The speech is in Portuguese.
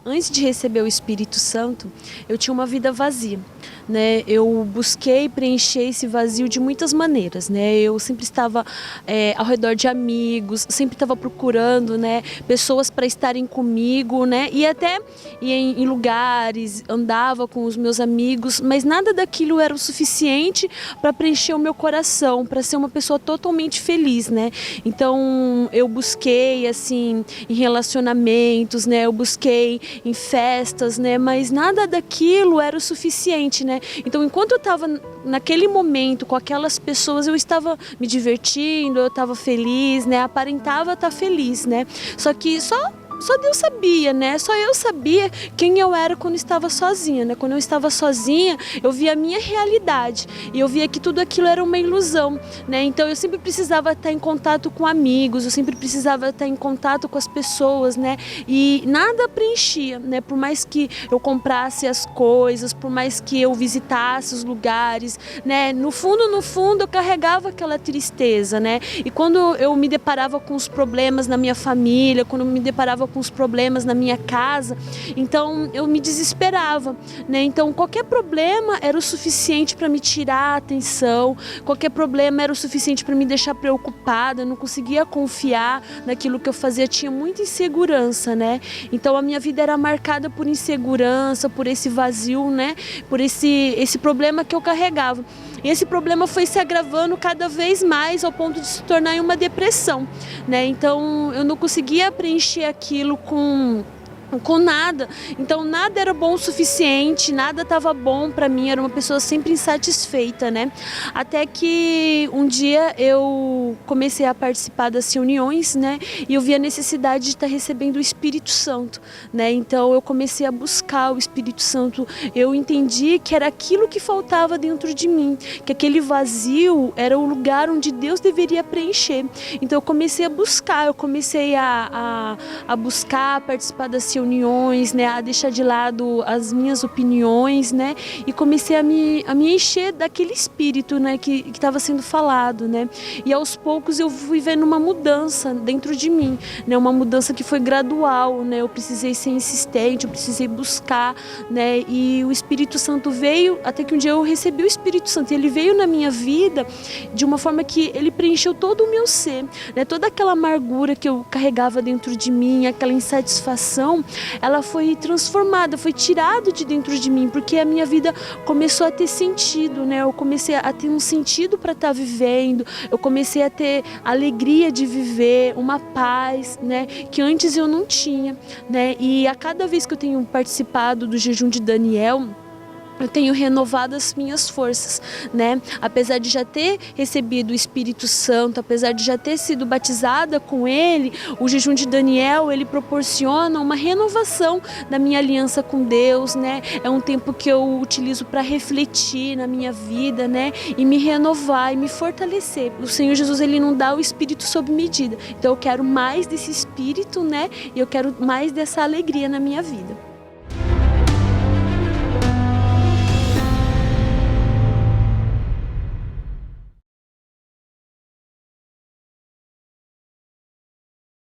antes de receber o Espírito Santo, eu tinha uma vida vazia, né? Eu busquei preencher esse vazio de muitas maneiras, né? Eu sempre estava ao redor de amigos, sempre estava procurando, né, pessoas para estarem comigo, né? E até ia em lugares, andava com os meus amigos, mas nada daquilo era o suficiente para preencher o meu coração, para ser uma pessoa totalmente feliz, né? Então eu busquei assim em relacionamentos, né? Eu busquei em festas, né? Mas nada daquilo era o suficiente, né? Então enquanto eu estava naquele momento com aquelas pessoas, eu estava me divertindo, eu estava feliz, né? Aparentava estar feliz, né? Só que só Deus sabia, né? Só eu sabia quem eu era quando estava sozinha, né? Quando eu estava sozinha, eu via a minha realidade e eu via que tudo aquilo era uma ilusão, né? Então eu sempre precisava estar em contato com amigos, eu sempre precisava estar em contato com as pessoas, né? E nada preenchia, né? Por mais que eu comprasse as coisas, por mais que eu visitasse os lugares, né? No fundo eu carregava aquela tristeza, né? E quando eu me deparava com os problemas na minha família, quando eu me deparava com os problemas na minha casa, então eu me desesperava, né? Então qualquer problema era o suficiente para me tirar a atenção, qualquer problema era o suficiente para me deixar preocupada, eu não conseguia confiar naquilo que eu fazia, tinha muita insegurança, né? Então a minha vida era marcada por insegurança, por esse vazio, né? Por esse problema que eu carregava. E esse problema foi se agravando cada vez mais ao ponto de se tornar em uma depressão, né? Então eu não conseguia preencher aquilo com nada, então nada era bom o suficiente, nada estava bom para mim, era uma pessoa sempre insatisfeita, né? Até que um dia eu comecei a participar das reuniões, né? E eu vi a necessidade de estar recebendo o Espírito Santo, né? Então eu comecei a buscar o Espírito Santo, eu entendi que era aquilo que faltava dentro de mim, que aquele vazio era o lugar onde Deus deveria preencher. Então eu comecei a buscar, eu comecei a buscar, a participar das reuniões, né, a deixar de lado as minhas opiniões, né, e comecei a me encher daquele espírito, né, que estava sendo falado, né, e aos poucos eu fui vendo uma mudança dentro de mim, né, uma mudança que foi gradual, né, eu precisei ser insistente, eu precisei buscar, né, e o Espírito Santo veio, até que um dia eu recebi o Espírito Santo, e ele veio na minha vida de uma forma que ele preencheu todo o meu ser, né, toda aquela amargura que eu carregava dentro de mim, aquela insatisfação, ela foi transformada, foi tirada de dentro de mim, porque a minha vida começou a ter sentido, né? Eu comecei a ter um sentido para estar vivendo, eu comecei a ter alegria de viver, uma paz, né? Que antes eu não tinha, né? E a cada vez que eu tenho participado do jejum de Daniel, eu tenho renovado as minhas forças, né? Apesar de já ter recebido o Espírito Santo, apesar de já ter sido batizada com ele, o jejum de Daniel, ele proporciona uma renovação da minha aliança com Deus, né? É um tempo que eu utilizo para refletir na minha vida, né? E me renovar e me fortalecer. O Senhor Jesus, ele não dá o Espírito sob medida. Então eu quero mais desse Espírito, né? E eu quero mais dessa alegria na minha vida.